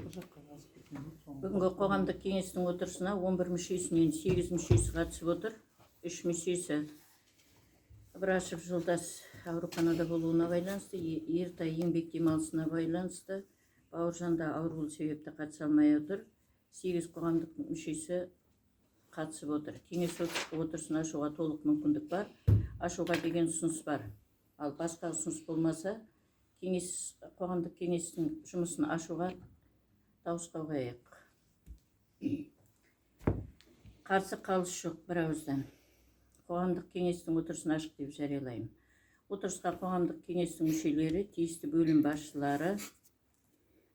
Бүгінгі қоғамдық кеңестің отырысына 11 мүшесінен 8 мүшесі қатысып отыр. 3 мүшесі Ыбырашев Жолдас ауруханада болуына байланысты, Ертай еңбек демалысына байланысты, Бауыржан да ауру себепті қатыса алмай отыр. 8 қоғамдық мүшесі қатысып отыр. Кеңес отырысын ашуға толық мүмкіндік бар. Ашуға деген ұсыныс бар. Ал басқа ұсыныс болмаса, қоғамдық кеңестің жұмысын ашуға дауысқа қояйық. Қарсы қалыс жоқ, бір ауыздан. Қоғамдық кеңестің отырысын ашық деп жариялаймын. Отырысқа қоғамдық кеңестің мүшелері, тиісті бөлім басшылары,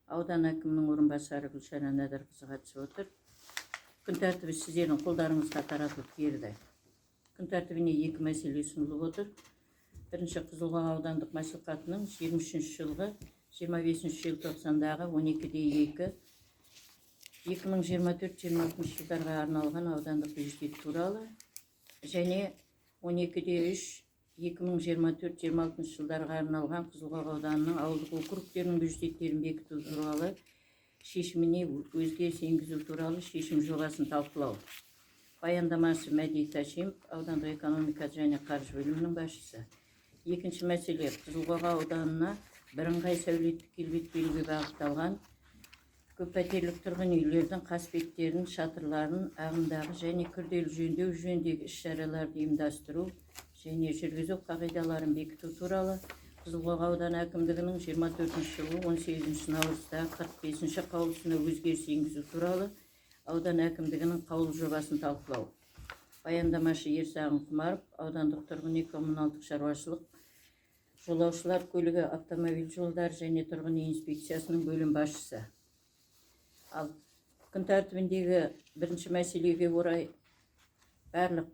аудан әкімінің орынбасары Гүлшара Надарқызы қатысып отыр. Күн тәртібі сіздердің қолдарыңызға таратылып берді. Күн тәртібіне 2 мәселе ұсынылып отыр. Бірінші, Қызылқоға аудандық мәслихатының 23 жылғы 25 желтоқсандағы 12-2 2024-26 жылдарға арналған аудандық бюджет туралы және 12-3 2024-26 жылдарға арналған Қызылқоға ауданының ауылдық округтерінің бюджеттерін бекіту туралы шешіміне өзгеріс енгізу туралы шешім жобасын талқылау. Баяндамашы Мәди Ташимов, аудандық экономика және қаржы бөлімінің басшысы. Екінші мәселе, Қызылқоға ауданына бірыңғай сәулеттік келбет беруге бағытталған көппәтерлік тұрғын үйлердің қасбеттерін, шатырларын ағымдағы және күрделі жөндеу жөніндегі іс-шараларды ұйымдастыру және жүргізу қағидаларын бекіту туралы Қызылқоға ауданы әкімдігінің 24 жылғы 18 наурыздағы 45 қаулысына өзгеріс енгізу туралы аудан әкімдігінің қаулы жобасын талқылау. Баяндамашы Ерсағын Құмаров, аудандық тұрғын үй коммуналдық шаруашылық, жолаушылар көлігі, автомобиль жолдары және тұрғын үй инспекциясының бөлім басшысы. Ал күн тәртібіндегі бірінші мәселеге орай барлық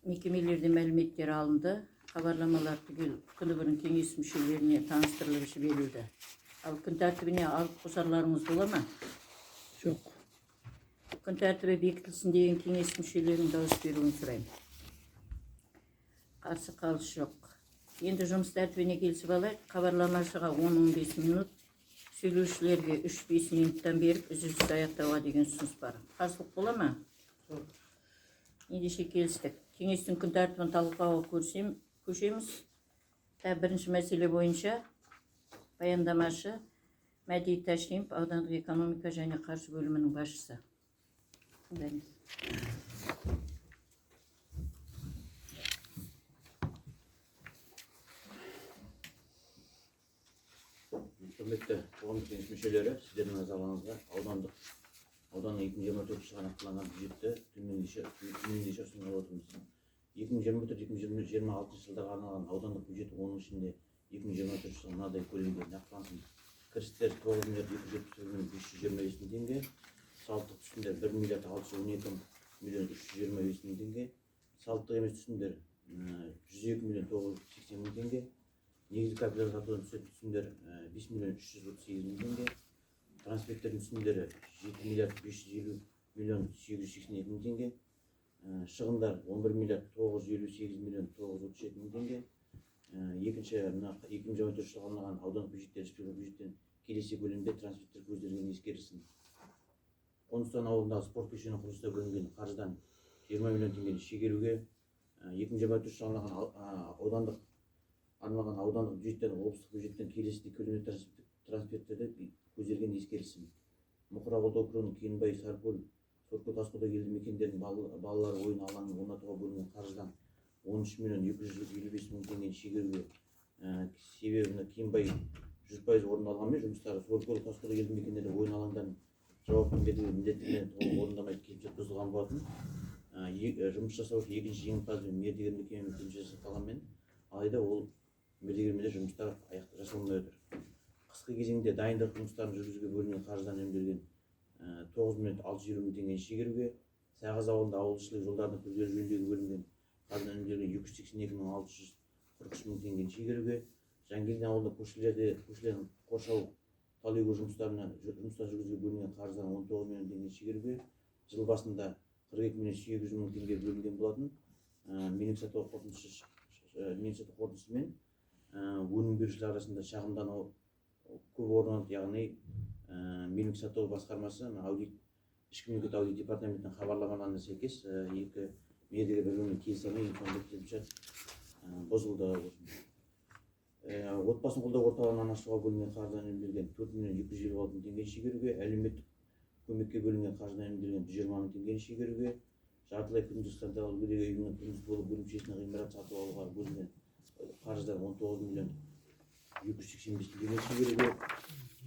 мекемелерде мәліметтер алынды. Хабарламалар түгел күні бұрын кеңес мүшелеріне таныстырылып жіберілді. Ал күн тәртібіне алып қосарларыңыз бола ма? Жоқ. Күн тәртібі бекітілсін деген кеңес мүшелерінің дауыс беруін сұраймын. Қарсы қалыс жоқ. Енді жұмыс тәртібіне келісіп алайық. Хабарламашыға 10-15 минут, сөйлеушілерге 3-5 минуттан беріп, үзіліс аяқтауға деген ұсыныс бар. Қарсылық бола ма? Ендеше келістік. Кеңестің күн тәртібін талқылауға көшеміз. Бірінші мәселе бойынша баяндамашы Мәди Ташимов, аудандық экономика және қаржы бөлімінің басшысы. Құрметті қоғамдық кеңес мүшелері, сіздердің назарларыңызға ауданның 2024 жылға нақтыланған бюджетті төмендегіше ұсынып отырмыз. 2024-2026 жылдарға арналған аудандық бюджет, оның ішінде 2024 жылға мынадай көлемде нақтылансын. Кірістер 9 миллиард 270 525 мың теңге, салықтық түсімдер 1 миллиард 612 миллион 325 мың теңге, салықтық емес түсімдер 102 миллион 980 мың теңге, негізгі капитал сатудан түсетін түсімдер 5 миллион 338 мың теңге, трансферттердің түсімдері 7 миллиард 550 миллион 882 мың теңге, шығындар 11 миллиард 958 миллион 937 мың теңге. Екінші, 2024 жылға арналған аудандық бюджеттер республика бюджеттен келесі көлемде трансферттер көзделген ескерілсін. Қоныстан ауылындағы спорт кешені құрылысына бөлінген қаржыдан 20 миллион теңгені шегеруге, 2024 жылға арналған аудандық бюджеттен облыстық бюджеттен келесі көлемде трансферттерді көзделген ескерілсін. Мұқыр ауылдық округінің Кенбай, Саркөл, Соркөл, Тасқұдық елді мекендерінің балалар ойын алаңын орнатуға бөлінген қаржыдан 13 миллион 255 мың теңгені шегеруге, себебі Кенбай 100% орындалғанмен жұмыстары Соркөл, Тасқұдық елді мекендерінде ойын алаңдарын жауапты міндеттемені орындамайды келіп бұзылған болатын. Жұмыс жасаушы екінші жеңімпазбен мердігер мекемемен келісім жасалғанмен, алайда ол мердігермен жұмыстар жасалмай отыр. Қысқы кезеңде дайындық жұмыстарын жүргізуге бөлінген қаржыдан үнемделген 9 миллион 620 мың теңгені шегеруге, Сағыз ауылында ауылшылық жолдардың күрделі жөндеуге бөлінген қаржыдан үнемделген 282 мың 643 мың теңгені шегеруге, Жангелдин ауылында көшелердің қоршау тал егу жұмыстар жүргізуге бөлінген қаржыдан 19 миллион теңгені шегеруге, жыл басында 42 миллион 800 мың теңге бөлінген болатын. Менің сату қорытындысымен өнім берушілер арасында шағымдану көп орын алды, яғни мемлекеттік сатып алу басқармасы аудит ішкі мемлекеттік аудит департаментінің хабарламаларына сәйкес екі мердігер бір-бірімен келісе алмай информация бұзылды. Отбасын қолдау орталығынан ашуға бөлінген қаржыдан үнемделген 4 миллион 256 мың теңгені шегеруге, әлеуметтік көмекке бөлінген қаржыдан үнемделген 120 мың теңгені шегеруге, жартылай күндіз стационарлық мүгедек үйінің күндіз болу бөлімшесінің ғимарат сатып алуға бөлінген қаржыдан 19 миллион 285 мың теңгені шегеруге,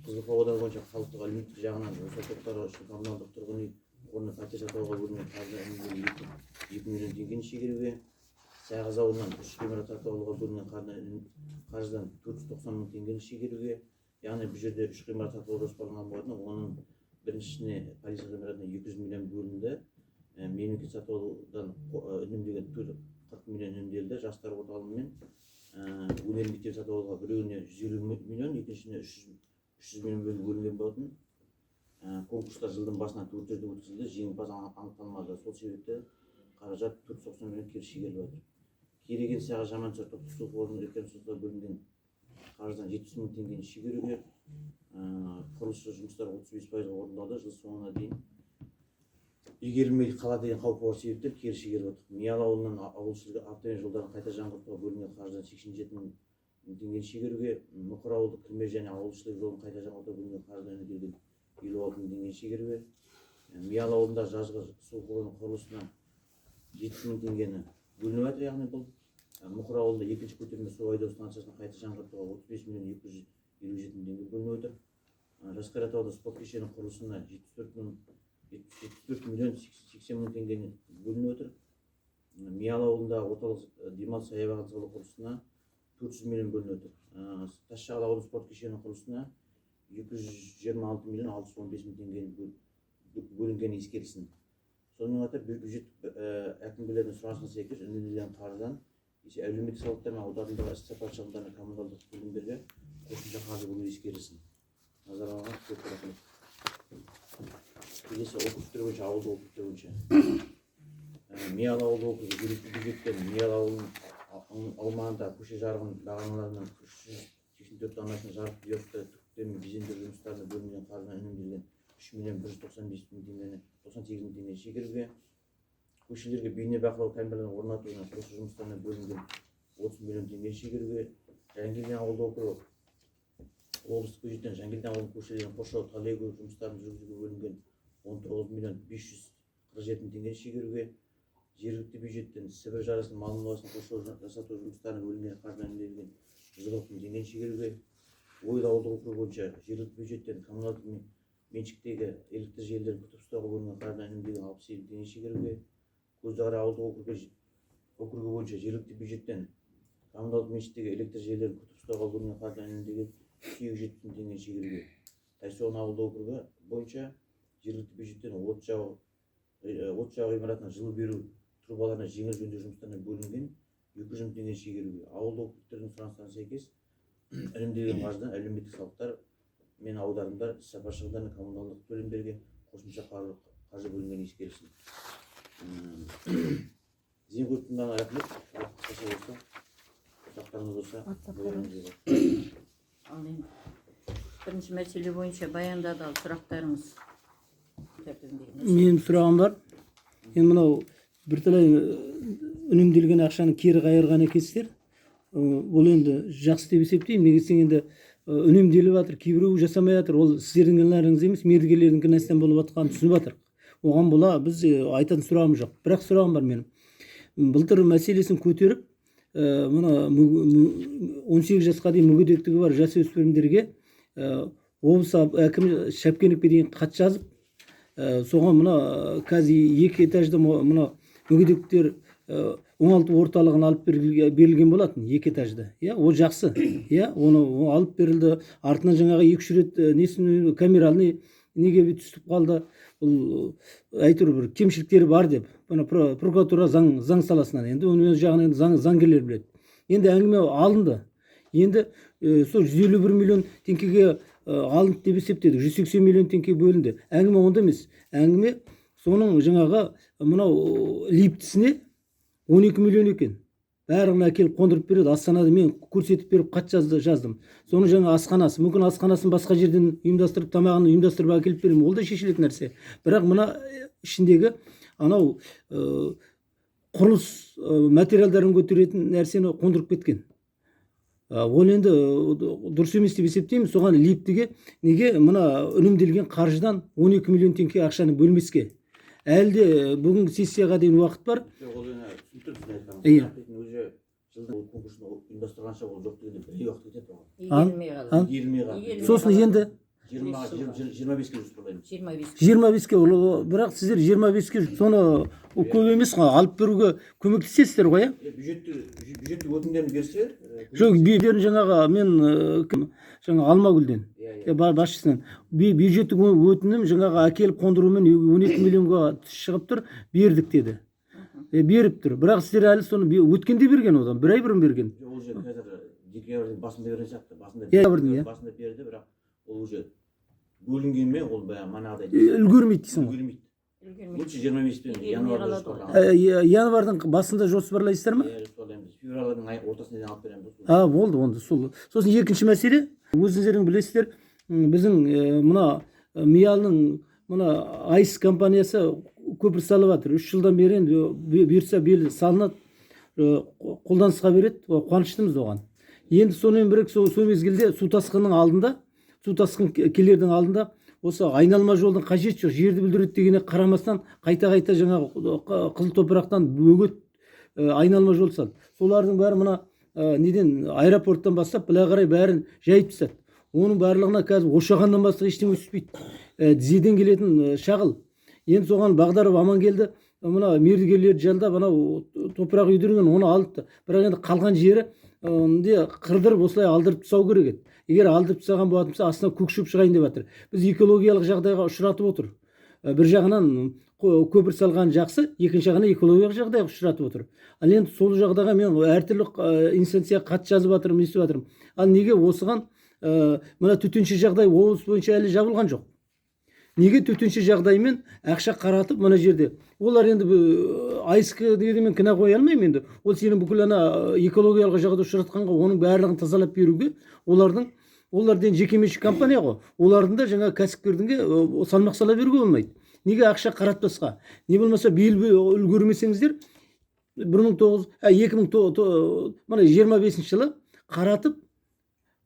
Қызылорда ауданы бойынша халықтық әлеуметтік жағынан осал топтары үшін коммуналдық тұрғын үй қорына пәтер сатып алуға бөлінген қаржыдан үнемделген 2 миллион теңгені шегеруге, Сағыз ауылынан 3 ғимарат сатып алуға бөлінген қаржыдан 490 мың теңгені шегеруге, яғни бұл жерде 3 ғимарат сатып алу жоспарланған болатын, оның біріншісіне полиция ғимаратына 200 миллион бөлінді, мемлекеттік сатып алудан үнемделген 40 миллион үнемделді, жастар орталығымен өнер мектебі сатып алуға біреуіне 150 миллион, екіншісіне 300 миллион бөлінген болатын. Конкурстар жылдың басынан 4 жерде өткізілді, жеңімпаз анықталмады. Сол себепті қаражат 490 миллион кері шегеріліп отыр. Кереген Сағыз Жаманшар топтық су қорының үлкен суда бөлінген қаржыдан 70 мың теңгені шегеруге, құрылыс жұмыстары 35% орындалды. Жыл соңына дейін игерілмей қалады деген қаупі бар себептен кері шегеріп отыр. Миял ауылынан ауылшылық автомобиль жолдарын қайта жаңғыртуға бөлінген қаржыдан 87 мың теңгені шегеруге, Мұқыр ауылдық кірме және ауылшылық жолын қайта жаңғыртуға бөлінген қаржыдан үнемделген 56 мың теңгені шегеруге, Миял ауылында жазғы су қорының құрылысына 70 мың теңгені бөлініп жатыр, яғни бұл Мұқыр ауылында екінші көтерме су айдау станциясына қайта жаңғыртуға 35 миллион 257 мың теңге бөлініп отыр. Жасқайрат ауылда спорт кешенінің құрылысына 74 миллион 80 мың теңгені бөлініп отыр. Миял ауылында орталық демалыс саябағын салу құрылысына 400 миллион бөлініп отыр. Тасшағыл ауылдық спорт кешенінің құрылысына 226 миллион 615 мың теңгені бөлінгені ескерілсін. Сонымен қатар бюджет әкімдердің сұранысына сәйкес үнемделген қаржыдан әлеуметтік салықтар мен аудандағы іс-сапар шығындарына коммуналдық төлемдерге қосымша қаржы бөлу ескерілсін. Назарларыңызға көп рахмет. Келесі округтер бойынша, ауылдық округтер бойынша. Миял ауылдық округі жергілікті бюджеттен Миял ауылының аумағында көше жарығын бағаналарының 384 данасының жарық диодты түтіктер мен безендіру жұмыстарына бөлінген қаржыдан үнемделген 3 миллион 195 мың теңгені 98 мың теңгені шегеруге, көшелерге бейне бақылау камераларын орнату және құрылыс жұмыстарына бөлінген 30 миллион теңгені шегеруге, Жангелдин ауылдық округі облыстық бюджеттен Жангелдин ауылының көшелерін қоршау талегу жұмыстарын жүргізуге бөлінген 19 миллион 547 мың теңгені шегеруге, жергілікті бюджеттен Сібір жарасының мал мұнарасын қоршау жасату жұмыстарына бөлінген қаржыдан үнемделген 140 мың теңгені шегеруге, Ойыл ауылдық округі бойынша жергілікті бюджеттен коммуналдық меншіктегі электр желілерін күтіп ұстауға бөлінген қаржыдан үнемделген 67 мың теңгені шегеруге, Көзағар ауылдық округі бойынша жергілікті бюджеттен коммуналдық меншіктегі электр желілерін күтіп ұстауға бөлінген қаржыдан үнемделген 270 мың теңгені шегеруге, Тайсоғын ауылдық округі бойынша жергілікті бюджеттен от жағу ғимаратына жылу беру трубаларына жеңіл жөндеу жұмыстарына бөлінген 200 мың теңгені шегеруге, ауылдық округтердің сұраныстарына сәйкес үнемделген қаржыдан әлеуметтік салықтар мен аударымдар, іс-сапар шығындарына коммуналдық төлемдерге қосымша қаржы бөлінген ескерілсін. Зейін көріп тыңдағанға рахмет. Қысқаша болса, сұрақтарыңыз болса, Ал енді бірінші мәселе бойынша баяндады, ал сұрақтарыңыз. Менің сұрағым бар. Енді мынау бірталай үнемделген ақшаны кері қайырған екенсіздер. Ол енді жақсы деп есептеймін. Неге десең енді үнемделіп жатыр, кейбіреуі жасамай жатыр. Ол сіздердің кінәларыңыз емес, мердігерлердің кінәсінен болып жатқанын түсініп жатыр. Оған бола біз айтатын сұрағым жоқ. Бірақ сұрағым бар менің. Былтыр мәселесін көтеріп, мына 18 жасқа дейін мүгедектігі бар жасөспірімдерге облыс әкімі Шапкеновке дейін хат жазып, соған мына қазір 2 этажды мына мүгедектер оңалту орталығына алып берілген болатын, 2 этажды. Ол жақсы. Оны алып берілді. Артынан жаңағы 2-3 рет несін камералны неге түсіп қалды. Бұл әйтеуір бір кемшіліктері бар деп. Бұны прокуратура заң саласынан. Енді оны өз жағынан заңгерлер біледі. Енді әңгіме алынды. Енді сол 151 миллион теңгеге алынды деп есептедік. 180 миллион теңге бөлінді. Әңгіме онда емес. Әңгіме соның жаңағы мынау лифтісіне 12 миллион екен. бәрін әкеліп қондырып береді. Астанада мен көрсетіп беріп хат жаздым. Соның жаңа асханасы, мүмкін асханасын басқа жерден ұйымдастырып, тамағын ұйымдастырып әкеліп беремін. Ол да шешілетін нәрсе. Бірақ мына ішіндегі анау құрылыс материалдарын көтеретін нәрсені қондырып кеткен. Ол енді дұрыс емес деп есептеймін. Соған лифтіге неге мына үнемделген қаржыдан 12 миллион теңге ақшаны бөлмеске? Әлде бүгінгі сессияға дейін уақыт бар. Иә. Уже жылдың конкурсын ұйымдастырғанша ол жоқ дегенде бір уақыт кетеді оған. Игерілмей қалды. Сосын енді 25-ке жоспарлаймыз. 25-ке, бірақ сіздер 25-ке соны көп емес қой, алып беруге көмектесесіздер ғой, бюджеттік өтіндерін берсе, жоқ, бюджеттен жаңағы мен жаңа Алмагүлден басшысынан бюджеттік өтінім жаңағы әкеліп қондырумен 12 миллионға шығып тұр, бердік деді. Беріп тұр. Бірақ сіздер әлі соны өткенде берген, одан бір ай бұрын берген. Ол же қазір декабрьдің басында берген сияқты. Басында берді, бірақ ол уже бөлінгенмен ол манағыдай үлгермейді дейсің ғой. Лучше 25-пен январда жоспарлаймыз. Январдың басында жоспарлайсыздар ма? Жоспарлаймыз. Февральдың ортасына дейін алып береміз. Болды, онда сол. Сосын екінші мәселе, өзіңіздерің білесіздер, біздің мына Миялының мына айс компаниясы көпір салып жатыр. 3 жылдан бері енді бұйырса бел салынады, қолданысқа береді. Қуаныштымыз оған. Енді сонымен бірге сол мезгілде су тасқынның алдында, су тасқын келердің алдында осы айналма жолдың қажеті жоқ, жерді бүлдіреді дегеніне қарамастан қайта жаңағы қызыл топырақтан бөгет айналма жол салды. Солардың бәрі мына неден аэропорттан бастап былай қарай бәрін жайып тастады. Оның барлығына қазір ошағаннан басқа ештеңе өспейді. Тізеден келетін шағыл. Енді соған Бағдаров аман келді. Мына мердігерлерді жалдап анау топырақ үйдірген, оны алыпты. Бірақ енді қалған жері қырдырып осылай алдырып тастау керек еді. Егер алдырып тастаған болатын болса, астына көк шөп шығайын деп жатыр. Біз экологиялық жағдайға ұшыратып отыр. Бір жағынан көпір салған жақсы, екінші жағынан экологиялық жағдайға ұшыратып отыр. Ал енді сол жағдайға мен әртүрлі инстанцияға хат жазып жатырмын, естіп жатырмын. Ал неге осыған мына төтенше жағдай облыс бойынша әлі жабылған жоқ? Неге төтенше жағдаймен ақша қаратып мына жерде? Олар енді айскі дегенде мен кінә қоя алмаймын енді. Ол сенің бүкіл ана экологиялық жағдайға ұшыратқанға оның барлығын тазалап беруге олардың жекеменшік компания ғой. Олардың да жаңа кәсіпкердіңге салмақ сала беруге болмайды. Неге ақша қаратпасқа? Не болмаса биыл үлгермесеңіздер 2025 жылы қаратып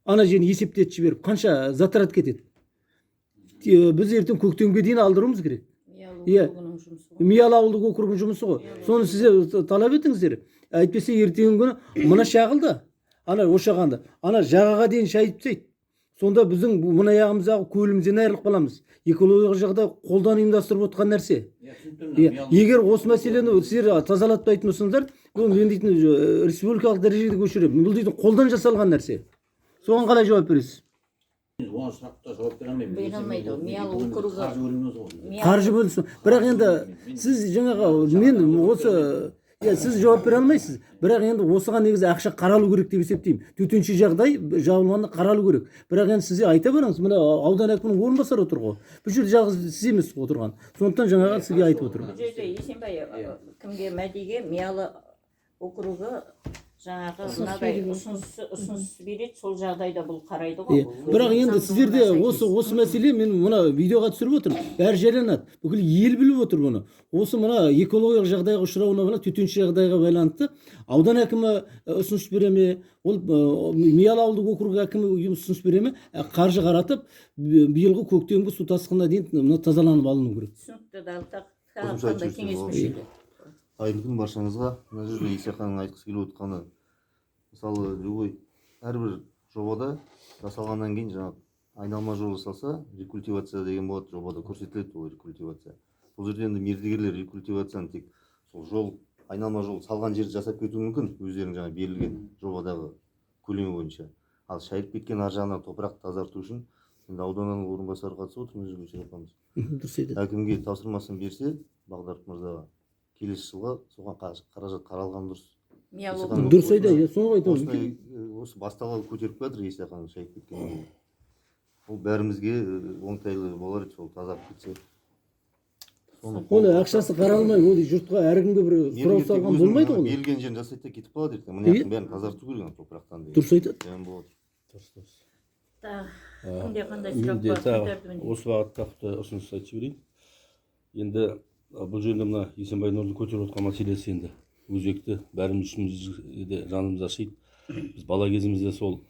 ана жерін есептетіп жіберіп қанша затрат кетеді? Біз ертең көктемге дейін алдыруымыз керек. Миялы ауылдық округінің жұмысы ғой. Соны сіздер талап етіңіздер. Әйтпесе ертеңгі күні мына шағылды, ана ошағанды, ана жағаға дейін шайып тастайды. Сонда біздің мына аяғымыздағы көлімізден айырылып қаламыз. Экологиялық жағдай қолдан ұйымдастырып отқан нәрсе. Егер осы мәселені сіздер тазалатпайтын болсаңыздар, бұл мен дейтін республикалық дәрежеде көшіремін. Бұл дейтін қолдан жасалған нәрсе. Соған қалай жауап бересіз? Оған сұраққа жауап бере алмаймын. Бере алмайды. Миялы округі қаржы бөлінсін. Бірақ енді сіз жаңағы мен осы сіз жауап бере алмайсыз. Бірақ енді осыған негізі ақша қаралу керек деп есептеймін. Төтенше жағдай жабылғанда қаралу керек. Бірақ енді сізге айта барыңыз, мына аудан әкімінің орынбасары отыр ғой. Бұл жерде жалғыз сіз емес отырған. Сондықтан жаңағы сізге айтып отырмын. Бұл жерде Есенбай кімге Мәдиге Миялы округі жаңағы мынадай ұсыныс береді, сол жағдайда бұл қарайды ғой. Бірақ енді сіздерде осы мәселе мен мына видеоға түсіріп отырмын. Бәрі жарияланады. Бүкіл ел біліп отыр бұны. Осы мына экологиялық жағдайға ұшырауына байланысты, төтенше жағдайға байланысты аудан әкімі ұсыныс бере ме, ол Миялы ауылдық округі әкімі ұсыныс бере ме, қаржы қаратып биылғы көктемгі су тасқынына дейін тазаланып алыну керек. Түсінікті қандай кеңес мүшелері. Қайырлы күн баршаңызға. Мына жерде Исаханның айтқысы келіп отырғаны, мысалы любой әрбір жобада жасалғаннан кейін жаңағы айналма жол жасалса, рекультивация деген болады, жобада көрсетіледі ол рекультивация. Бұл жерде енді мердігерлер рекультивацияны тек сол жол, айналма жол салған жерді жасап кетуі мүмкін, өздерінің жаңа берілген жобадағы көлемі бойынша. Ал шайып кеткен ар жағынан топырақты тазарту үшін енді ауданның орынбасары қатысып отыр, мына жерге апамыз. Дұрыс айтады. Әкімге тапсырмасын берсе, Бағдаров мырзаға келесі жылға соған қаражат қаралған дұрыс. Дұрыс айтады, соны айтамын. Осы басталғалы көтеріп жатыр Исаханның шайып кеткенін. Ол бәрімізге оңтайлы болар еді, сол тазарып кетсе. Оны ақшасы қаралмай, ол жұртқа әркімге бір сұрау салған болмайды ғой. берілген жерін жасайды да кетіп қалады ертең. Мына жақтың бәрін тазарту керек топырақтан деген. Дұрыс айтады. Жөн болады. Дұрыс. Кімде қандай Мен сұрақ де бар? тағы күн тәртібінде? осы бағытта ұсыныс айтып жіберейін. Енді бұл жөнінде мына Есенбай Нұрдың көтеріп отқан мәселесі енді өзекті, бәріміз ішімізде де жанымыз ашиды. Біз бала кезімізде сол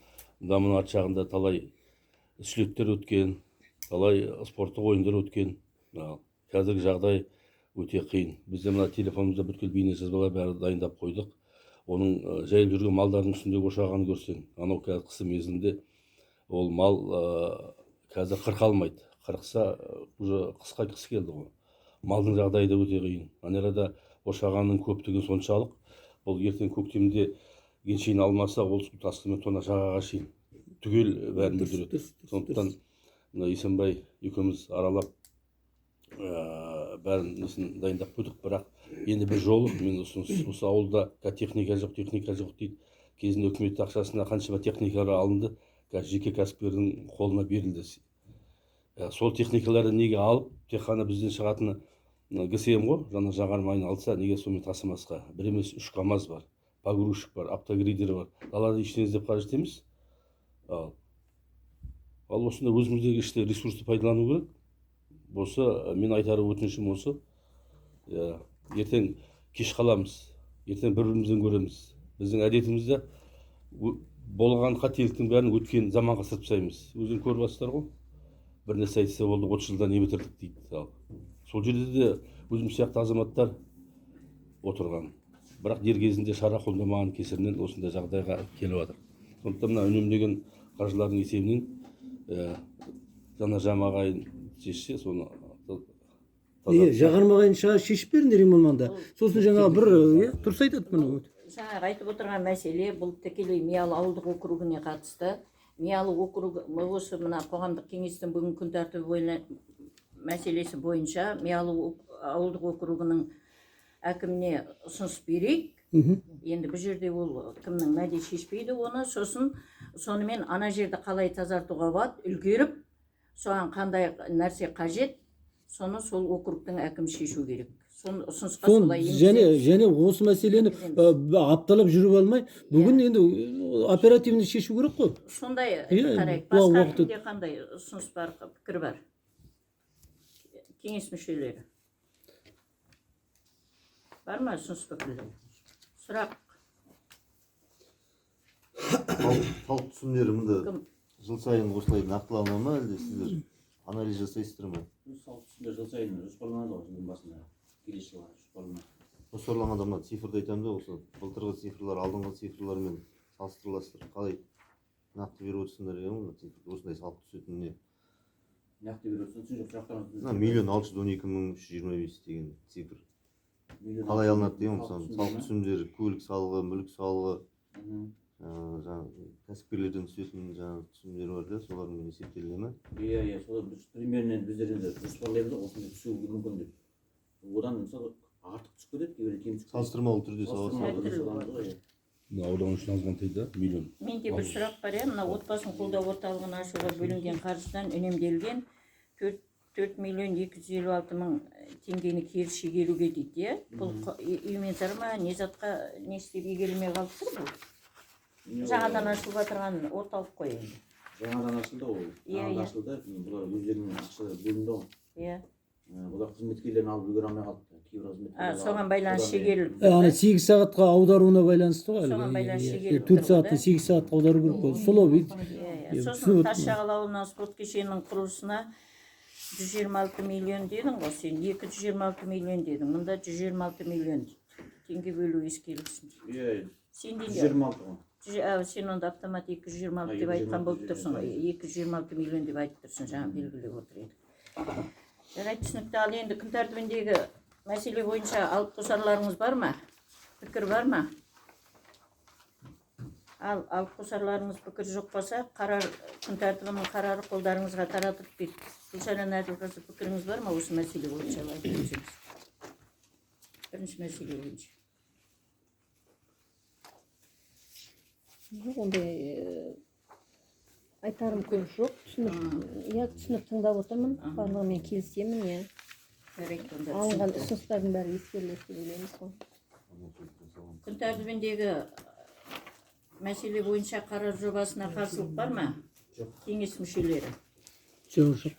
дамын арт жағында талай слеттер өткен, талай спорттық ойындар өткен. Қазіргі жағдай өте қиын. Бізде мына телефонымызда бүткіл бейне жазбалар бәрі дайындап қойдық. Оның жайылып жүрген малдардың үстінде ошағанын көрсең, анау қазір қысы мезгілінде ол мал қазір қырқалмайды. Қырықса уже қысқа қыс келді ғой. Малдың жағдайы да өте қиын. Ана арада ошағанның көптігі соншалық, бұл ертең көктемде геншейін алмаса, ол су тасқынмен тона жағаға шейін түгел бәрін бүлдіреді. Сондықтан мына Есенбай екеуміз аралап бәрін несін дайындап қойдық, бірақ енді бір жолы мен ұсыныс, осы ауылда техника жоқ дейді. Кезінде үкімет ақшасына қаншама техникалар алынды, жеке кәсіпкердің қолына берілді. Сол техникаларды неге алып, тек қана бізден шығатыны ГСМ ғой, жаңа жағармайын алса, неге сонымен тасымасқа? Бір емес 3 КАМАЗ бар, погрузчик бар, автогрейдер бар. Далада ештеңе іздеп қажет емес. Ал осында өзіміздегі іште ресурсты пайдалану керек. Болса, мен айтар өтінішім осы. Ертең кеш қаламыз, ертең бір-бірімізден көреміз. Біздің әдетімізде болған қателіктің бәрін өткен заманға сырып тастаймыз. Өзің көріп жатсыздар ғой. Бір нәрсе айтса болды, 30 жылда не бітірдік дейді. Сол жерде де өзім сияқты азаматтар отырған. Бірақ дер кезінде шара қолдамаған кесірінен осындай жағдайға келіп жатыр. Сондықтан мына үнемдеген қаржылардың есебінен жаңа жамағайын шешсе, соны Жағармағайын шешіп беріңдер ең болмағанда. Сосын жаңағы бір дұрыс айтады мұны. Жаңағы айтып отырған мәселе бұл тікелей Миялы ауылдық округіне қатысты. Миялы округ осы мына қоғамдық кеңестің бүгін күн тәртібі мәселесі бойынша Миялы ауылдық округының әкіміне ұсыныс берейік. Енді бұл жерде ол кімнің мәде шешпейді оны, сосын сонымен ана жерді қалай тазартуға болады, үлгеріп, соған қандай нәрсе қажет, соны сол округтың әкімі шешу керек. Соны ұсынысқа солай енгіземіз. Және осы мәселені апталап жүріп алмай, бүгін енді оперативно шешу керек қой. Сондай қарайық. Басқа кімде қандай ұсыныс бар, пікір бар? Кеңес мүшелері. Бар ма ұсыныс пікірлер? Сұрақ. Халық түсімдері мұнда жыл сайын осылай нақтылана ма, әлде сіздер анализ жасайсыздар ма? Халық түсімдері жыл сайын жоспарланады ғой, жылдың басында. Келесі жылға жоспарланады. Жоспарланғанда мына цифрды айтамын да, осы былтырғы цифрлар алдыңғы цифрлармен салыстырыласыздар. Қалай нақты беріп отырсыңдар екен, осындай салық түсетініне? Нақты беріп отырсың, жоқ сұрақтарыңыз. 1.612.325 деген цифр. Қалай алынады деген, мысалы салық түсімдері, көлік салығы, мүлік салығы, кәсіпкерлерден түсетін түсімдер бар да, солармен есептелген ме? Иә, солар примерно біздер енді жоспарлаймыз да, осындай түсуі мүмкін деп. Одан мысалы артық түсіп кетеді, кейбірде кем түсіп кетеді. Салыстырмалы түрде саласыз. Аудан үшін азғантайда миллион. Менде бір сұрақ бар, мына отбасын қолдау орталығын ашуға бөлінген қаржыдан үнемделген 4.256.000 теңгені кері шегеруге дейді. Бұл үймен зарма, не затқа не істеп егелмей қалып тұр бұл? Жаңадан ашылып отырған орталық қой енді. Жаңадан ашылды ол. Жаңадан ашылды, бұлар өздерінің ақшалары бөлінді ғой. Иә. Бұлар қызметкерлерін алып үлгере алмай қалды. Кейбір қызметкерлер. Соған байланысты шегеріліп. 8 сағатқа аударуына байланысты ғой. Соған байланысты шегеріліп. 4 сағаттан 8 сағатқа аудару керек қой. Солау бейді. Сосын Тасшағыл ауылына спорт кешенінің құрылысына 126 миллион дедің ғой, сен 226 миллион дедің. Мұнда 126 миллион теңге бөлу ескерілсін. Иә, Сен 126 ғой. Сен онда автомат 226 деп айтқан болып тұрсың ғой. 226 миллион деп айтып тұрсың, жаңа белгілеп отыр еді. Жарайды, түсінікті. Ал енді күн тәртібіндегі мәселе бойынша алып қосарларыңыз бар ма? Пікір бар ма? Ал алып қосарларыңыз пікір жоқ болса, күн тәртібінің қарары қолдарыңызға таратып кетті. Гүлшара Әділқызы, пікіріңіз бар ма осы мәселе бойынша? Бірінші мәселе бойынша. Жоқ, ондай айтарым көп жоқ. Түсініп тыңдап отырмын. Барлығымен келісемін, иә. жарайды онда алынған түсінікті. ұсыныстардың бәрі ескеріледі деп ойлаймыз ғой. Күн тәртібіндегі мәселе бойынша қарар жобасына қарсылық бар ма? Жоқ. Кеңес мүшелері. жоқ.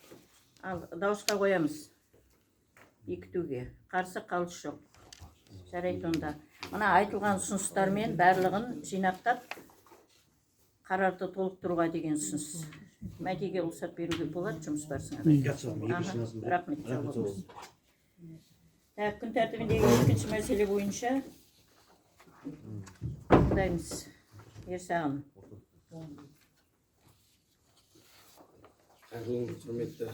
Ал дауысқа қоямыз. Бекітуге. Қарсы қалыс жоқ. Жарайды онда. Мына айтылған ұсыныстармен барлығын жинақтап қарарды толықтыруға деген ұсыныс. Мәдиге рұқсат беруге болады, жұмыс барысында. Рахмет. сау болыңыз. Так, күн тәртібіндегі екінші мәселе бойынша тыңдаймыз. Ерсағын. Қайырлы күн, құрметті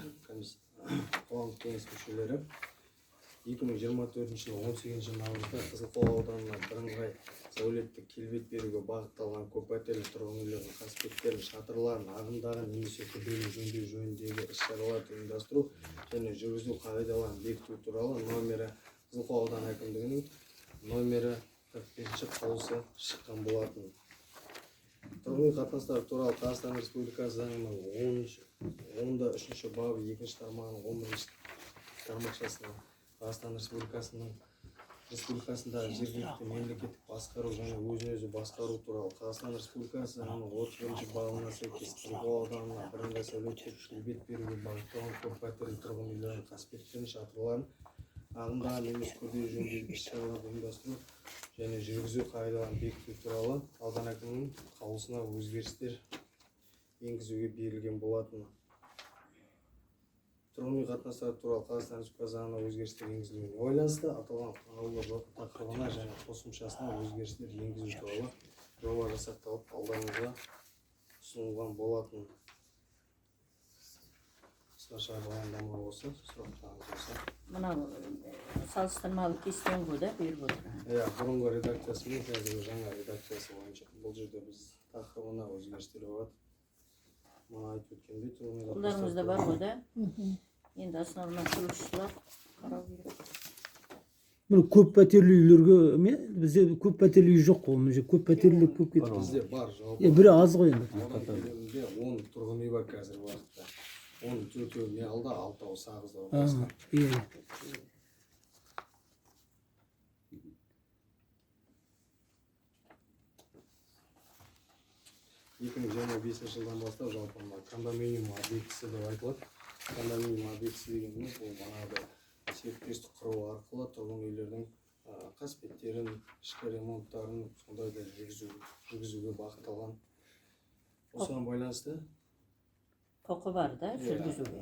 қоғамдық кеңес мүшелері. 2024 жылы 18 наурызда Қызылқоға ауданына бірыңғай сәулеттік келбет беруге бағытталған көппәтерлі тұрғын үйлердің қасбеттерін, шатырларын ағымдағы немесе күрделі жөндеу жөніндегі іс-шараларды ұйымдастыру және жүргізу қағидаларын бекіту туралы номері Қызылқоға ауданы әкімдігінің номері 45-ші қаулысы шыққан болатын. Тұрғын үй қатынастары туралы Қазақстан Республикасы заңының 10-3 бабы 2 тармағының 11 тармақшасына Қазақстан Республикасында жергілікті мемлекеттік басқару және өзін-өзі басқару туралы Қазақстан Республикасы заңының 31 бабына сәйкес Қызылқоға ауданына бірыңғай сәулеттік келбет беруге бағытталған көппәтерлі тұрғын үйлердің қасбеттерін, шатырларын ағымдағы немесе күрделі жөндеу іс-шараларды ұйымдастыру және жүргізу қағидаларын бекіту туралы аудан әкімінің қаулысына өзгерістер енгізуге берілген болатын. Тұрғын үй қатынастары туралы Қазақстан Республикасы заңына өзгерістер енгізілуіне байланысты аталған қаулы тақырыбына және қосымшасына өзгерістер енгізу туралы жоба жасақталып алдарыңызға ұсынылған болатын. Қысқаша баяндама осы, сұрақтарыңыз болса. Мынау салыстырмалы кестең ғой да беріп отыр. Бұрынғы редакциясы мен қазіргі жаңа редакциясы бойынша бұл жерде біз тақырыбына өзгерістер бар. Мұны айтып өткендей тұрғын үй Қолдарыңызда бар ғой да. Енді основна құрылысшылар қарау керек. Міне көп пәтерлі үйлерге бізде көп пәтерлі үй жоқ қой. Мына жерде көп пәтерлі көп кетті. бізде бар жалпы. Бірі аз ғой енді. Аудан көлемінде 10 тұрғын үй бар қазіргі уақытта. 14-і не алда, 6-ы Сағызда басқа. Иә. 2025 жылдан бастап жалпы кондоминиум объектісі деп айтылады. Кондоминиум объектісі дегеніміз бұл манағыдай серіктестік құру арқылы тұрғын үйлердің қасбеттерін, ішкі ремонттарын сондайда жүргізуге бағытталған. Осыған байланысты Құқы бар да жүргізуге.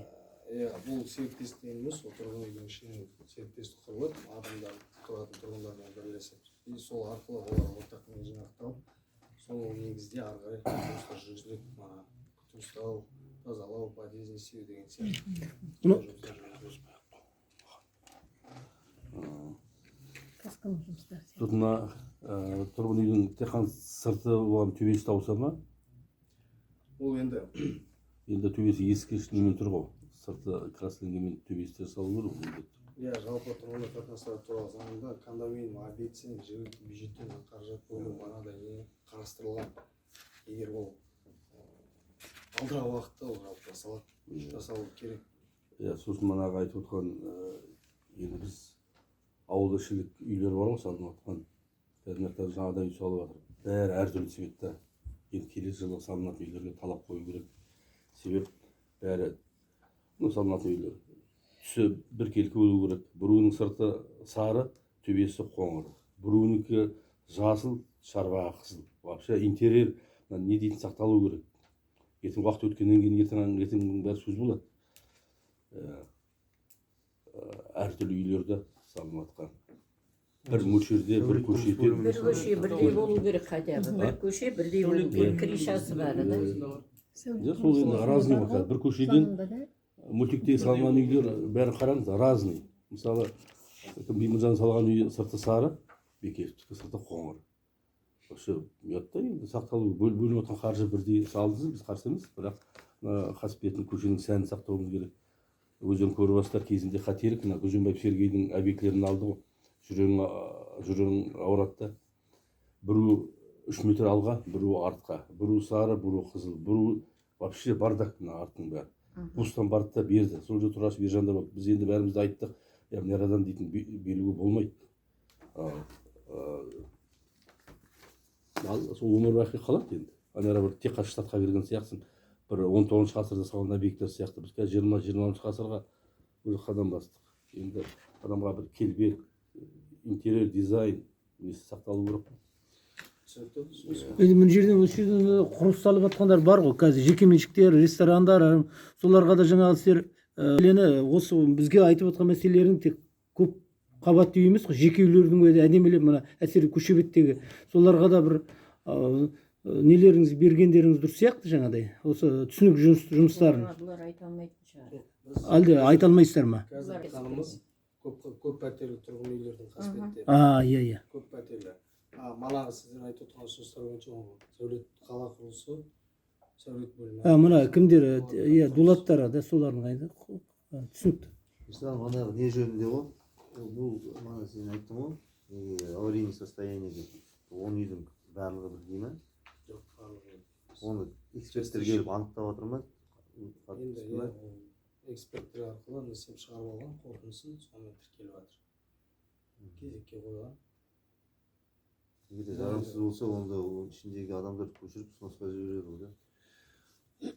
бұл серіктестік емес, тұрғын үйдің ішінен серіктестік құрылып, адамдар тұратын тұрғындармен бірлесіп, сол арқылы олар ортақ жинақталып, сол негізде ары қарай жұмыстар жүргізіледі. Күтім ұстау, тазалау, подъездный істеу деген сияқты. Касканың жұмыстары сияқты. Тут мына тұрғын үйдің тек қана сырты оған төбесі тауса ма? Ол енді төбесі ескіш немен тұр ғой. Сырты красленгенмен төбесі де салу керек. жалпы тұрғын үй қатынастары туралы заңында кондоминиум объектісін жергілікті бюджеттен қаражат бөлу мынадай не қарастырылған. Егер ол алдағы уақытта ол жалпы жасалу керек. Сосын манағы айтып отқан енді біз ауылішілік үйлер бар ғой салынып жатқан. Қазір жаңадан үй салып жатыр. Бәрі әртүрлі цветта. Енді келесі жылы салынатын үйлерге талап қою керек. Себеп бәрі салынатын үйлер. Түсі біркелкі болу керек. Біреуінің сырты сары, төбесі қоңыр. Біреуінікі жасыл, шарбағы қызыл. Вообще интерьер не дейтін сақталу керек. Ертең уақыт өткеннен кейін ертең бәрі сөз болады. Әртүрлі үйлерді салынып жатқан. Бір мөлшерде, бір көшеде. Бір көше бірдей болу керек хотя бы. Бір көше бірдей болу керек. Кришасы бары да. Сол енді разный бар. Бір көшеден мультиктегі салынған үйлер бәрі қараңыз, разный. Мысалы, Беймырзаның салған үй сырты сары, Бекешевтікі сырты қоңыр. Осы ұятта енді сақталу, бөлініп отқан қаржы бірдей салды, біз қарсы емес, бірақ қасбетін көшенің сәнін сақтауымыз керек. Өздерің көріп отырсыздар кезінде қателік, мына Гүлжанбаев Сергейдің объектілерін алды ғой. Жүрегің ауырады. Біреу 3 метр алға, біреу артқа, біреу сары, біреу қызыл, біреу вообще бардак мына арттың бәрі. Бустан барды да берді. Сол жерде тұрасы бержандар болды. Біз енді бәрімізді айттық. мынарадан дейтін белгі болмайды. Ал сол өмір бақи қалады енді. Анара бір тек қана штатқа кірген сияқтысың. Бір 19 ғасырда салған объекттер сияқты. Біз қазір 20-20 ғасырға өзі қадам бастық. Енді адамға бір келбет, интерьер, дизайн несі сақталу керек. енді мына жерден осы жерден құрылыс салып жатқандар бар ғой қазір, жекеменшіктер, ресторандар, соларға да жаңағы сіздер осы бізге айтып отқан мәселелерің тек көп қабатты үй емес қой, жеке үйлердің өзі әдемілеп мына әсері көше беттегі соларға да бір нелеріңіз бергендеріңіз дұрыс сияқты жаңағыдай осы түсінік жұмыстарын Бұлар айта алмайтын шығар. әлде айта алмайсыздар ма? Қазір айтқанымыз көп пәтерлі тұрғын үйлердің қасбеттері. Иә. Көп пәтерлі. Манағы сіздер айтып отырған ұсыныстар бойынша сәулет қала құрылысы, сәулет бөлімі. Мына кімдер, дулаттар да солардың қайда? Түсінікті. Мысалы манағы не жөнінде ғой, бұл мана сен айттың ғой, аварийный состояние деп 10 үйдің барлығы бірдей ма? Жоқ, барлығы. Оны эксперттер келіп анықтап жатыр ма? Енді эксперттер арқылы несеп шығарып алған қорытындысын сонымен тіркеліп жатыр. Кезекке қойған. Егер жарамсыз болса, онда ішіндегі адамдар көшіріп сносқа жібереді ғой.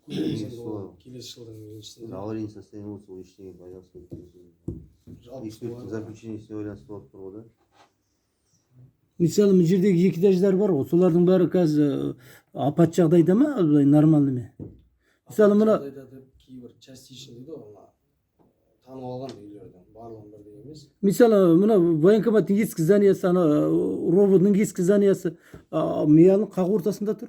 Келесі жылдың еншісінде. Аварийный состояние болса, ол ештеңе байланысты эксперттің заключениесіне байланысты болып тұр ғой да. Мысалы мына жердегі екі этаждар бар ғой, солардың бәрі қазір апат жағдайда ма, былай нормальный ма? Мысалы мына кейбір частично дейді ғой, танып алған үйлердің барлығын бірдей емес. мысалы мына военкоматтың ескі зданиясы, роботның ескі зданиясы миялың қақ ортасында тұр.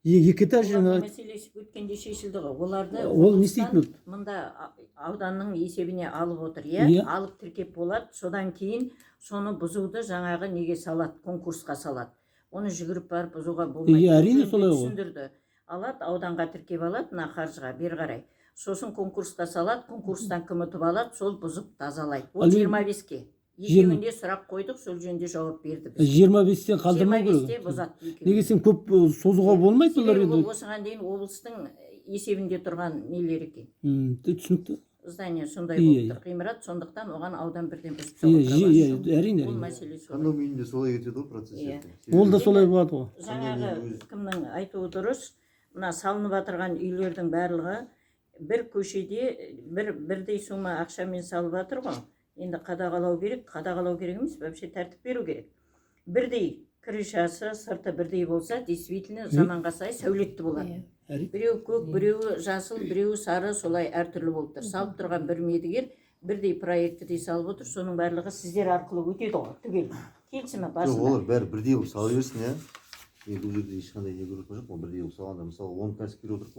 Екі этаж жаңа Мәселесі өткенде шешілді ғой. Оларды Ол не істейтін болды? мында ауданның есебіне алып отыр, Иә. алып тіркеп болады. Содан кейін соны бұзуды жаңағы неге салады, конкурсқа салады. Оны жүгіріп барып бұзуға болмайды. әрине Өзі солай ғой. түсіндірді. Алады, ауданға тіркеп алады, мына қаржыға бері қарай. Сосын конкурсқа салады, конкурстан кім ұтып алады, сол бұзып тазалайды. Ол Ал мен- 25-ке. Екеуінде сұрақ қойдық, сол жөнінде жауап берді біз. 25-тен қалдырмау 25-те керек. бұзады. Неге сен көп созуға болмайды олар Себебі ол енді? осыған дейін облыстың есебінде тұрған нелер екен. Түсінікті. Здание сондай Иә, болып тұр. Ғимарат, сондықтан оған аудан бірден бұзып Әрине. Ол мәселе солай. Кондом үйінде солай кетеді ғой процесс. Иә. Ол да солай болады ғой. Жаңағы кімнің айтуы дұрыс. Мына салынып жатырған үйлердің барлығы бір көшеде бірдей сума ақшамен салып жатыр ғой. Енді қадағалау керек емес, вообще тәртіп беру керек. Бірдей крышасы, сырты бірдей болса, действительно заманға сай сәулетті болады. Біреу көк, біреуі жасыл, біреуі сары, солай әртүрлі болып тұр. Салып тұрған бір медігер бірдей проектіде салып отыр, соның барлығы сіздер арқылы өтеді ғой, түгел. Келісімі Жоқ, басында. олар бәрі бірдей болып сала берсін, иә. Енді бұл жерде ешқандай не көріп жоқ, ол бірдей болып салғанда, мысалы 10 кәсіпкер отырып,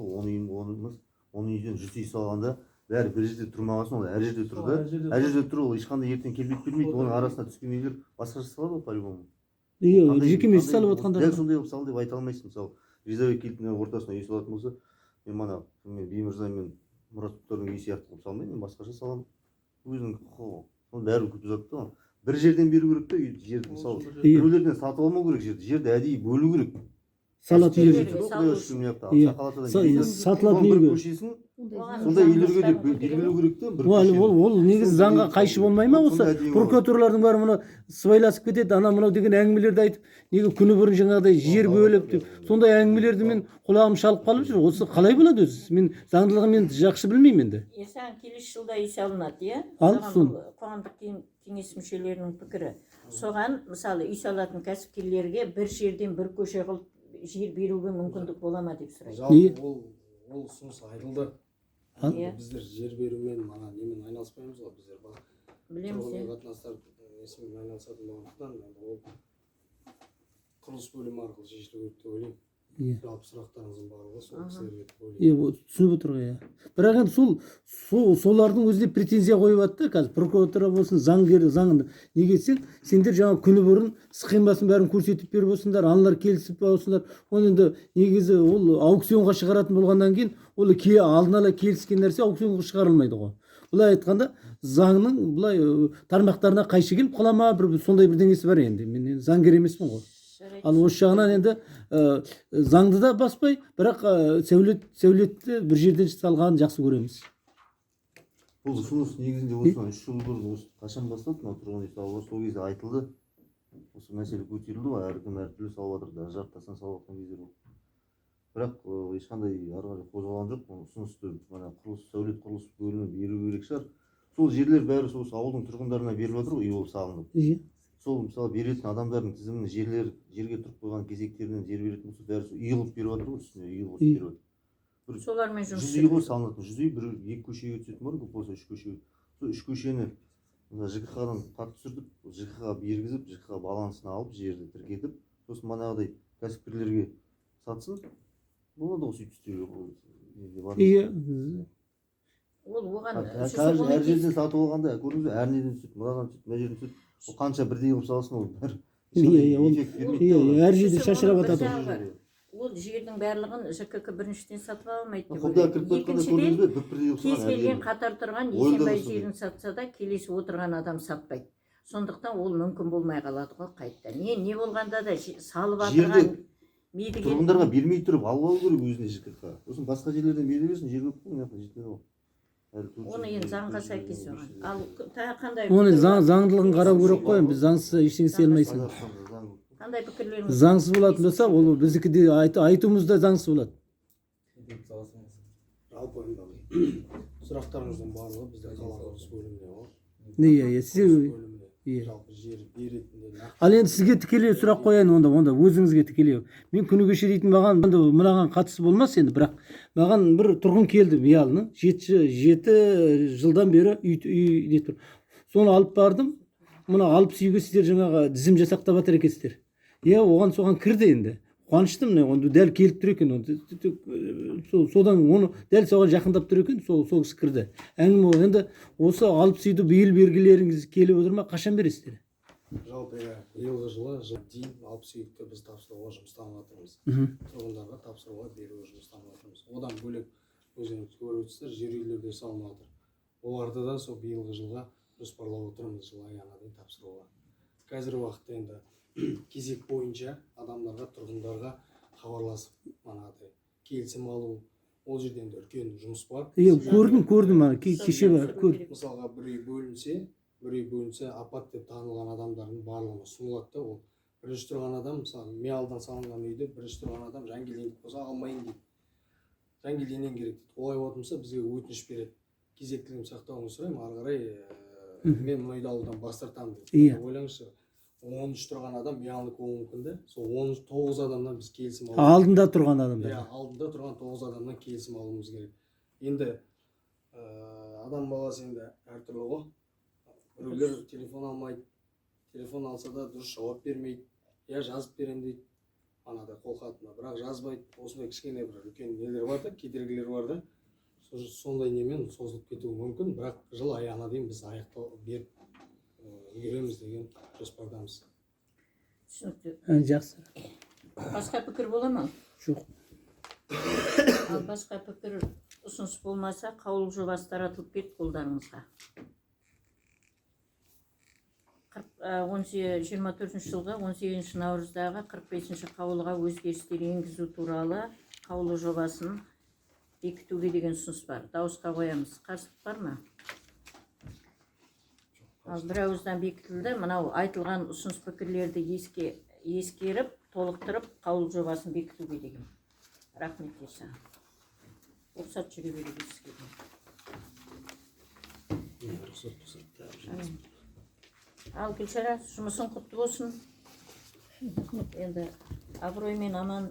10 үйден 100 үй салғанда, бәрі бір жерде тұрмағасын, ол әр жерде тұр да. Әр жерде тұр, ол ешқандай ертең келбет бермейді, оның арасына түскен үйлер басқаша салады ғой, по-любому. Жекеменшік салып жатқандар. Дәл сондай болып сал деп айта алмайсың. Мысалы, Ризабек келтінің ортасына үй салатын болса, мен мана Беймырза мен Мұраттардың үй сияқты қылып салмаймын, мен басқаша саламын. Өзінің құқығы. Соны бәрі күтіп жатты ғой. Бір жерден беру керек та, жерді мысалы. Біреулерден сатып алмау керек жерді. Жерді әдейі бөлу керек. Салатын Жерге жер. Сатылатын бір үйге. көшесін сондай үйлерге деп белгілеу керек та, бір Ол негізі заңға қайшы болмай ма осы? Прокурорлардың бәрі мұны сыбайласып кетеді, мынау деген әңгімелерді айтып, неге күні бұрын жаңағыдай жер бөліп деп. Сондай әңгімелерді мен құлағым шалып қалып жүр. Осы қалай болады өзі? Мен заңдылығын мен жақсы білмеймін енді. Саған келесі жылда үй салынады, иә? Қоғамдық кеңес мүшелерінің пікірі. Соған, мысалы, үй салатын кәсіпкерлерге бір жерден бір көше қылып жер беруге мүмкіндік бола ма деп сұрайды. Жалпы ол ұсыныс айтылды. Иә. Біздер жер берумен немен айналыспаймыз ғой, біздер Білеміз, тұрғын үй иә. қатынастар несімен айналысатын болғандықтан ол құрылыс бөлімі арқылы шешілу керек деп ойлаймын. Жалпы сұрақтарыңыздың барлығы сол кісілерге деп ойлаймын. Түсініп отыр ғой, иә. Бірақ енді солардың өзіне претензия қойып жатты қазір прокуратура болсын, заңгер, неге сендер жаңа күні бұрын схемасын бәрін көрсетіп беріп болсыңдар, аналар келісіп болсыңдар. Оны енді негізі ол аукционға шығаратын болғаннан кейін ол алдын ала келіскен нәрсе аукционға шығарылмайды ғой. Былай айтқанда заңның былай тармақтарына қайшы келіп қала ма, сондай бірдеңесі бар енді. Мен заңгер емеспін ғой. Ал осы жағынан енді заңды да баспай, бірақ сәулетті бір жерден салғанын жақсы көреміз. Бұл ұсыныс негізінде осыдан 3 жыл бұрын осы қашан басталды мына тұрғын үй салуға, сол кезде айтылды. Осы мәселе көтерілді ғой, әркім әртүрлі салып жатыр, даже жартастан салып жатқан кездер болды. Бірақ ешқандай ары қарай қозғалған жоқ. Ұсынысты мына құрылыс, сәулет құрылыс бөлімі беру керек шығар. Сол жерлер бәрі сол ауылдың тұрғындарына беріліп жатыр ғой, үй болып салынып. Иә. Сол мысалы беретін адамдардың тізіміне жерге тұрып қойған кезектерінен жер беретін болса, бәрі үй қылып беріп жатыр ғой, үстіне үй қылып беріп жатыр. Солармен жұмыс 100 үй ғой салынатын, 100 үй, 2 көшеге түсетін бар, көп болса 3 көшеге. Сол 3 көшені ЖКХ-дан хат түсірдік, ЖКХ-ға бергізіп, ЖКХ балансына алып, жерді тіркетіп, сосын манағыдай кәсіпкерлерге сатсын. Болады ғой сөйтіп істеуге. Иә. ол оған Әр жерден сатып алғанда, көрдіңіз бе, әр неден түседі, мынадан түседі, мына жерден түседі. Ол қанша бірдей қылып салсын, ол бәрі эффект бермейді. Әр жерде шашырап жатады. ол жердің барлығын ЖКК біріншіден сатып алмайды деп Құлда кіріп ойлаймын. кеткенде көрдіңіз бе, бір-бірдей қылып Кез салған әр келген жерден. қатар тұрған Ойында Есенбай да жерін сатса да келесі отырған адам сатпайды. Сондықтан ол мүмкін болмай қалады ғой қайтта. Не болғанда да салып жатырған мейді Тұрғындарға бермей тұрып алып алу керек өзіне ЖКХ. Сосын басқа жерлерден бере берсін, жер көп қой, мына жақта жетеді ғой. оны енді заңға сәйкес оған. Ал қандай Оны заңдылығын қарау керек қой. Біз заңсыз ештеңе істей алмайсың. қандай пікірлеріңіз? Заңсыз болатын болса, ол біздікі де айтуымыз да заңсыз болады. Жалпы енді сұрақтарыңыздың барлығы бізде қала құрылыс бөліміне ғой. Иә, сіз Жалпы жер беретіндей ал енді сізге тікелей сұрақ қояйын онда өзіңізге тікелей. Мен күні кеше дейтін маған мынаған қатысы болмас енді, бірақ маған бір тұрғын келді Миялының 7 жылдан бері үй деп тұр. Соны алып бардым. Мына 60 үйге сіздер жаңағы тізім жасақтап жатыр екенсіздер. Иә, соған кірді енді. Қуаныштым, оны дәл келіп тұр екен. Содан оны дәл соған жақындап тұр екен, сол кісі кірді. Әңгіме ол енді осы 60 үйді биыл бергілеріңіз келіп отыр ма, қашан бересіздер? Жалпы биылғы жылы дейін 60 үйді біз тапсыруға жұмыстанып жатырмыз. Тұрғындарға тапсыруға беруге жұмыстанып жатырмыз. Одан бөлек өзіңіз көріп отырсыздар, жер үйлер де салынып жатыр. Оларды да сол биылғы жылға жоспарлап отырмыз, жыл аяғына дейін тапсыруға. Қазіргі уақытта енді кезек бойынша адамдарға, тұрғындарға хабарласып, манағыдай келісім алу, ол жерде енді үлкен жұмыс бар. Иә, көрдім ана кеше бар, көрдім. Мысалға бір үй бөлінсе, апат деп танылған адамдардың барлығына ұсынылады да, ол бірінші тұрған адам, мысалы, Миялдан салынған үйді бірінші тұрған адам Жангелдин болса алмайын дейді. Жангелдиннен керек дейді. Олай болатын болса бізге өтініш береді. Кезектілігін сақтауыңызды сұраймын, ары қарай мен мына үйді алудан бас тартамын дейді. Ойлаңызшы, 13 тұрған адам Миялдікі болуы мүмкін де, сол 9 адамнан біз келісім алуымыз. Алдында тұрған адамдар. Иә, алдында тұрған 9 адамнан келісім алуымыз керек. Енді адам баласы енді әртүрлі ғой. Біреулер телефон алмайды, телефон алса да дұрыс жауап бермейді. Я жазып беремін дейді, анада қолхатына, бірақ жазбайды. Осындай кішкене бір үлкен нелер бар да, кедергілер бар да. Сондай немен созылып кетуі мүмкін, бірақ жыл аяғына дейін біз аяқтау беріп үлгереміз деген жоспардамыз. Түсінікті. Жақсы. Басқа пікір бола ма? Жоқ. Ал басқа пікір ұсыныс болмаса, қаулы жобасы таратылып кетті қолдарыңызға. 24 жылғы 18 наурыздағы 45 қаулыға өзгерістер енгізу туралы қаулы жобасын бекітуге деген ұсыныс бар. Дауысқа қоямыз. Қарсылық бар ма? Ал бір ауыздан бекітілді. Мынау айтылған ұсыныс пікірлерді ескеріп, толықтырып, қаулы жобасын бекітуге деген. Рахмет esa. Рұқсат жүре беруге сізге. Ал Гүлшара, жұмысың құтты болсын. Енді абыроймен аман